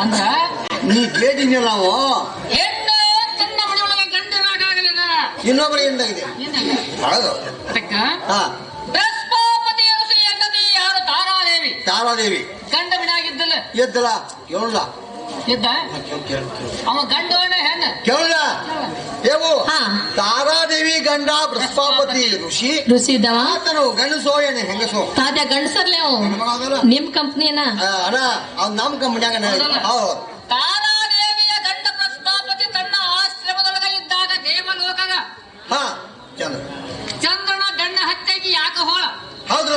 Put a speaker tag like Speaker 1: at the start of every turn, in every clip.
Speaker 1: ಅಂದ್ರ
Speaker 2: ನೀ ಕೇಳಿದ್ನಿಲ್ಲ ನಾವು
Speaker 1: ಹೆಣ್ಣು ತನ್ನ ಮನೆಯೊಳಗೆ ಗಂಡನಾಗಲಿಲ್ಲ
Speaker 2: ಇನ್ನೊಬ್ಬರು ಎಂದಾಗಿದೆ ಹೌದು
Speaker 1: ಬೃಹಸ್ಪತಿ ಋಷಿ ಹೆಂಡತಿ ಯಾರು ತಾರಾದೇವಿ.
Speaker 2: ತಾರಾದೇವಿ
Speaker 1: ಗಂಡ ಮನೆಯಾಗಿದ್ದಲ್ಲ
Speaker 2: ಎದ್ದಲ್ಲ ಕೇಳಲ್ಲ
Speaker 1: ಎದ್ದ ಅವ ಗಂಡ ಹೆಣ್ಣ
Speaker 2: ಕೇಳಲ್ಲ ಏವು ತಾರಾದೇವಿ ಗಂಡ ಬೃಹಸ್ಪತಿ ಋಷಿ
Speaker 3: ಇದ್ದವ
Speaker 2: ಆತನು ಗಂಡಸೋ ಏನು ಹೆಂಗಸೋ
Speaker 3: ತಾತ್ಯ ಗಂಡಸರ್ಲೆ ನಿಮ್ ಕಂಪ್ನಿನ
Speaker 2: ಅಣ್ಣ ಅವ್ನು ನಮ್ ಕಂಪ್ನಿಯಾಗ
Speaker 1: ತಾರಾದೇವಿಯ ಗಂಡ ಬೃಹಸ್ಪತಿ ತನ್ನ ಆಶ್ರಮದೊಳಗೆ ಇದ್ದಾಗ ದೇವಲೋಕದ ಚಂದ್ರನ ಗಂಡ ಹತ್ತೆಗೆ ಯಾಕ ಹೋಳ
Speaker 2: ಹೌದ್ರ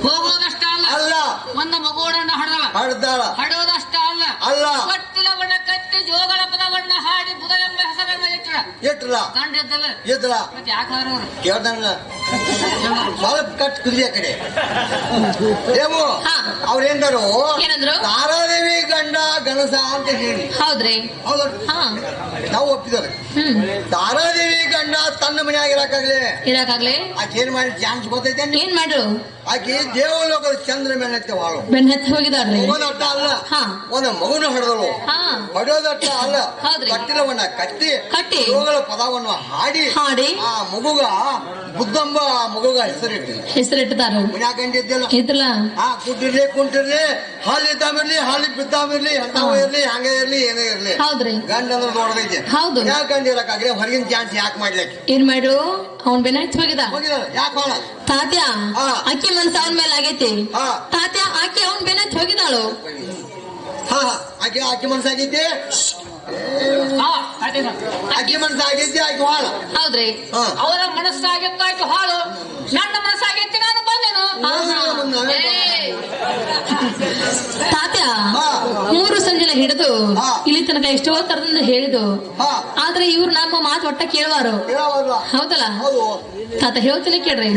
Speaker 1: ಹೋಗೋದಷ್ಟ ಅಲ್ಲ ಒಂದು ಮಗುವನ್ನ ಹಡೋದಷ್ಟ ಅಲ್ಲ ಕಟ್ಟಿಲವನ್ನ ಕಟ್ಟಿ ಜೋಗಳ ಪದವನ್ನ ಹಾಡಿ ಬುಧ ಎಂಬ ಹೆಸರನ್ನ ಇಟ್ಟರ ಗಂಡ ಎದ್ದಲ್ಲ ಮತ್ತೆ ಯಾಕೆ
Speaker 2: ಕೇಳ್ದಲ್ಲ ಸ್ವಲ್ಪ ಕಟ್ ಕುದಿಯ ಕಡೆ ಏವು ಅವ್ರೇಂದರು ತಾರಾದೇವಿ ಗಂಡ ಗಣಸ ಅಂತ ಹೇಳಿ
Speaker 3: ಹೌದ್ರಿ
Speaker 2: ಹೌದು ನಾವು ಒಪ್ಪಿದ್ದಾರೆ ತಾರಾದೇವಿ ಗಂಡ ತನ್ನ ಮನೆಯಾಗ ಇರಕಾಗ್ಲಿ ಆಕೆ ಏನ್ ಮಾಡಿ ಚಾನ್ಸ್ ಗೊತ್ತೈತೆ
Speaker 3: ಏನ್ ಮಾಡ್ರು
Speaker 2: ಆಕೆ ದೇವಲೋಕದ ಚಂದ್ರ ಮೇಲಕ್ಕೆ ಬಾಳು
Speaker 3: ಬೆನ್ನತ್ತಿ ಹೋಗಿದಾರ್ರಿ
Speaker 2: ಹೋಗೋದಟ್ಟ ಅಲ್ಲ ಒಂದು ಮಗುನ ಹೊಡೆದಳು ಹೊಡೆಯೋದಟ್ಟ ಅಲ್ಲ ಕಟ್ಟಿಲವನ್ನ ಕಟ್ಟಿ ಯೋಗಳ ಪದವನ್ನು ಹಾಡಿ ಆ ಮಗುಗ ಬುದ್ಧಂಬ ಮಗುಗ
Speaker 3: ಹೆಸರಿಟ್ಟಿದಾರ
Speaker 2: ಮನ್ಯಾಗ ಗಂಡಿದ್ದಲ್ಲ ಇದ್ದಲ್ಲ ಕುಂಟಿರ್ಲಿ ಹಾಲಿದ್ದಾಮಿರ್ಲಿ ಹಾಲಿ ಬಿದ್ದಾಮಿರ್ಲಿ ಎಂತಾವ ಇರ್ಲಿ ಹಂಗ ಇರ್ಲಿ ಏನೇ ಇರ್ಲಿ
Speaker 3: ಹೌದ್ರಿ
Speaker 2: ಗಂಡ ಅಂದ್ರೆ ನೋಡದೈತಿ
Speaker 3: ಹೌದು
Speaker 2: ಯಾಕೆ ಗಂಡ ಇರಕ್ಕಾಗ್ಲಿ ಹೊರಗಿನ ಚಾನ್ಸ್ ಯಾಕೆ ಮಾಡ್ಲಿಕ್ಕೆ
Speaker 3: ಏನ್ ಮಾಡ್ರು ಅವ್ನ್ ಬೆನ್ನತ್ತಿ ಹೋಗಿದ
Speaker 2: ಯಾಕೆ ಹೋಳ
Speaker 3: ತಾತ್ಯ ಅಕ್ಕಿ ಮನ್ಸ ಅವನ್ ಮೇಲೆ ಆಗೈತಿ ತಾತ್ಯ ಆಕೆ ಅವನ್ ಬೆನ್ನತ್ತಿ ಹೋಗಿದಾಳು
Speaker 2: ಆಕೆ ಮನ್ಸಾಗೈತಿ ಆಕೆ ಮನಸ್ಸಾಗೈತಿ ಆಕೆ ಹಾಳು
Speaker 3: ಹೌದ್ರಿ
Speaker 1: ಅವರ ಮನಸ್ಸಾಗಿತ್ತು ಆಕೆ ಹಾಳು ನನ್ನ ಮನಸ್ಸಾಗೈತಿ ನಾನು ಬಂದೆನು
Speaker 3: ತಾತ್ಯ 3 ಸಂಜೆನ ಹಿಡಿದು ಇಲ್ಲಿ ತನಕ ಎಷ್ಟೋ ತರದಿಂದ ಹೇಳಿದು ಆದ್ರೆ ಇವ್ರು ನಮ್ಮ ಮಾತು ಒಟ್ಟ ಕೇಳುವಾರು ಹೌದಲ್ಲ ತಾತ ಹೇಳ್ತೀನಿ ಕೇಳ್ರಿ